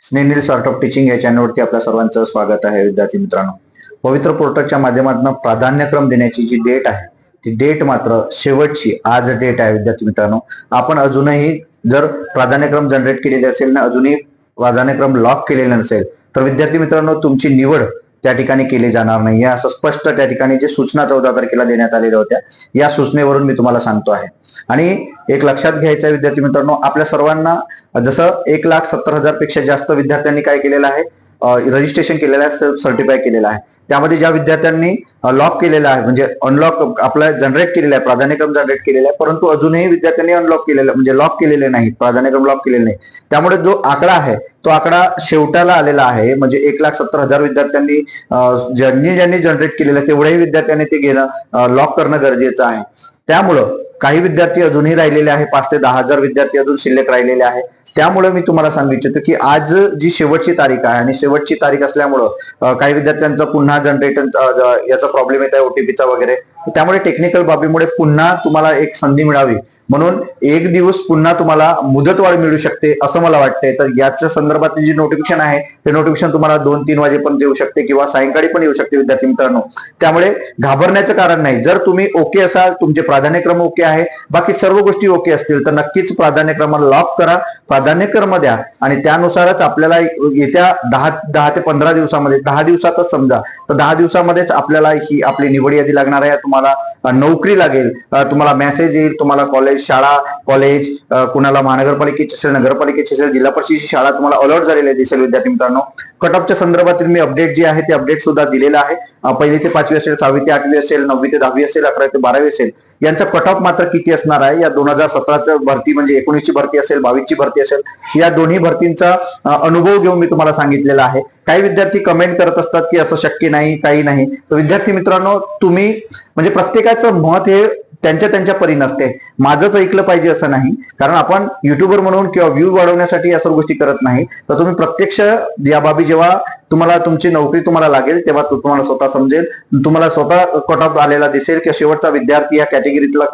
स्नेहनील sort of teaching या चॅनलवरती आपल्या सर्वांचं स्वागत आहे. विद्यार्थी मित्रांनो, पवित्र पोर्टलच्या माध्यमातून प्राधान्यक्रम देण्याची जी डेट आहे ती डेट मात्र शेवटची आज डेट आहे. विद्यार्थी मित्रांनो, आपण अजूनही जर प्राधान्यक्रम जनरेट केलेले असेल ना अजूनही प्राधान्यक्रम लॉक केलेला नसेल तर विद्यार्थी मित्रांनो तुमची निवड त्या ठिकाणी केली जाणार नाही, असं स्पष्ट त्या ठिकाणी जे सूचना 14 तारखेला देण्यात आलेल्या होत्या या सूचनेवरून मी तुम्हाला सांगतो आहे. आणि एक लक्षात घ्यायचं आहे विद्यार्थी मित्रांनो, आपल्या सर्वांना जसं 1,70,000 पेक्षा जास्त विद्यार्थ्यांनी काय केलेलं आहे, रजिस्ट्रेशन केलेलं आहे, सेल्फ सर्टिफाय केलेलं आहे. त्यामध्ये ज्या विद्यार्थ्यांनी लॉक केलेलं आहे म्हणजे अनलॉक आपला जनरेट केलेला आहे, प्राधान्यक्रम जनरेट केलेला आहे, परंतु अजूनही विद्यार्थ्यांनी अनलॉक केलेलं म्हणजे लॉक केलेले नाही, प्राधान्यक्रम लॉक केलेले नाही. त्यामुळे जो आकडा आहे तो आकडा शेवटाला आलेला आहे. म्हणजे 1,70,000 विद्यार्थ्यांनी ज्यांनी जनरेट केलेलं आहे तेवढ्याही विद्यार्थ्यांनी ते घेणं लॉक करणं गरजेचं आहे. त्यामुळं काही विद्यार्थी अजूनही राहिलेले आहे, 5 ते 10,000 विद्यार्थी अजून शिल्लक राहिलेले आहे. त्यामुळे मी तुम्हाला सांगू इच्छितो की आज जी शेवटची तारीख आहे आणि शेवटची तारीख असल्यामुळं काही विद्यार्थ्यांचा पुन्हा जनरेट याचा प्रॉब्लेम येत आहे, ओटीपीचा वगैरे. त्यामुळे टेक्निकल बाबीमुळे पुन्हा तुम्हाला एक संधी मिळावी म्हणून एक दिवस पुन्हा तुम्हाला मुदतवाढ मिळू शकते असं मला वाटतंय. तर याच्या संदर्भातली जी नोटिफिकेशन आहे ते नोटिफिकेशन तुम्हाला 2-3 वाजेपर्यंत येऊ शकते किंवा सायंकाळी पण येऊ शकते विद्यार्थी मित्रांनो. त्यामुळे घाबरण्याचं कारण नाही. जर तुम्ही ओके असाल, तुमचे प्राधान्यक्रम ओके आहे, बाकी सर्व गोष्टी ओके असतील तर नक्कीच प्राधान्यक्रमाला लॉक करा, प्राधान्यक्रम द्या आणि त्यानुसारच आपल्याला येत्या 10 ते 15 दिवसामध्ये, 10 दिवसातच समजा तर 10 दिवसामध्येच आपल्याला ही आपली निवड यादी लागणार आहे. तुम्हाला नोकरी लागेल, तुम्हाला मेसेज येईल, तुम्हाला कॉलेज, शाळा, कॉलेज, कुणाला महानगरपालिकेची असेल, नगरपालिकेची असेल, जिल्हा परिषदेची शाळा तुम्हाला अलर्ट झालेले दिसेल. विद्यार्थी मित्रांनो, कट ऑफच्या संदर्भातील मी अपडेट जे आहे ते अपडेट सुद्धा दिलेलं आहे. 1ली ते 5वी असेल, 6वी ते 8वी असेल, 9वी ते 10वी असेल, 11वी ते 12वी असेल, यांचा कट ऑफ मात्र किती असणार आहे. या 2017चं भरती म्हणजे 19ची भरती असेल, 22ची भरती असेल, या दोन्ही भरतींचा अनुभव घेऊन मी तुम्हाला सांगितलेला आहे. काही विद्यार्थी कमेंट करत असतात की असं शक्य नाही, काही नाही. तर विद्यार्थी मित्रांनो, तुम्ही म्हणजे प्रत्येकाचं मत हे त्यांच्या परी नसते. माझंच ऐकलं पाहिजे असं नाही, कारण आपण युट्यूबर म्हणून किंवा व्ह्यू वाढवण्यासाठी या सर्व गोष्टी करत नाही. तर तुम्ही प्रत्यक्ष या बाबी जेव्हा तुम्हाला तुमची नोकरी तुम्हाला लागेल तेव्हा तुम्हाला स्वतः समजेल, तुम्हाला स्वतः कट ऑफ आलेला दिसेल की शेवटचा विद्यार्थी या कॅटेगरीतला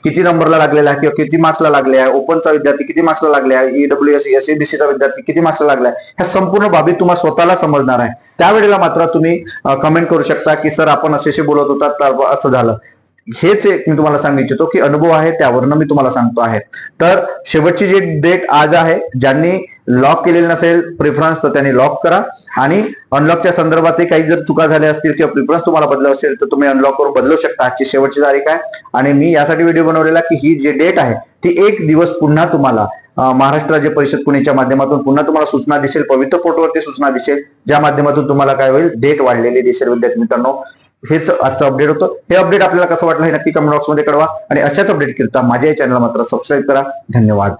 किती नंबरला लागलेला आहे किंवा किती मार्क्सला लागले आहे, ओपनचा विद्यार्थी किती मार्क्सला लागले आहे, ईडब्ल्यूएस एसएबीसीचा विद्यार्थी किती मार्क्सला लागला आहे, ह्या संपूर्ण बाबी तुम्हाला स्वतःला समजणार आहे. त्यावेळेला मात्र तुम्ही कमेंट करू शकता की सर आपण असे बोलत होता तर असं झालं. हेच एक मी तुम्हाला सांगू इच्छितो की अनुभव आहे त्यावरनं मी तुम्हाला सांगतो आहे. तर शेवटची जी डेट आज आहे, ज्यांनी लॉक केलेलं नसेल प्रेफरन्स तर त्यांनी लॉक करा आणि अनलॉकच्या संदर्भात काही जर चुका झाल्या असतील किंवा प्रेफरन्स तुम्हाला बदलला असेल तर तुम्ही अनलॉक करून बदलू शकता. आजची शेवटची तारीख आहे आणि मी यासाठी व्हिडिओ बनवलेला की ही जी डेट आहे ती एक दिवस पुन्हा तुम्हाला महाराष्ट्र राज्य परिषद पुणेच्या माध्यमातून पुन्हा तुम्हाला सूचना दिसेल, पवित्र पोर्टलवरती सूचना दिसेल, ज्या माध्यमातून तुम्हाला काय होईल, डेट वाढलेली दिसेल. विद्यार्थी मित्रांनो, हेच आजचं अपडेट होतं. हे अपडेट आपल्याला कसं वाटलं हे नक्की कमेंट बॉक्समध्ये कळवा आणि अशाच अपडेट करता माझ्या चॅनलला मात्र सबस्क्राईब करा. धन्यवाद.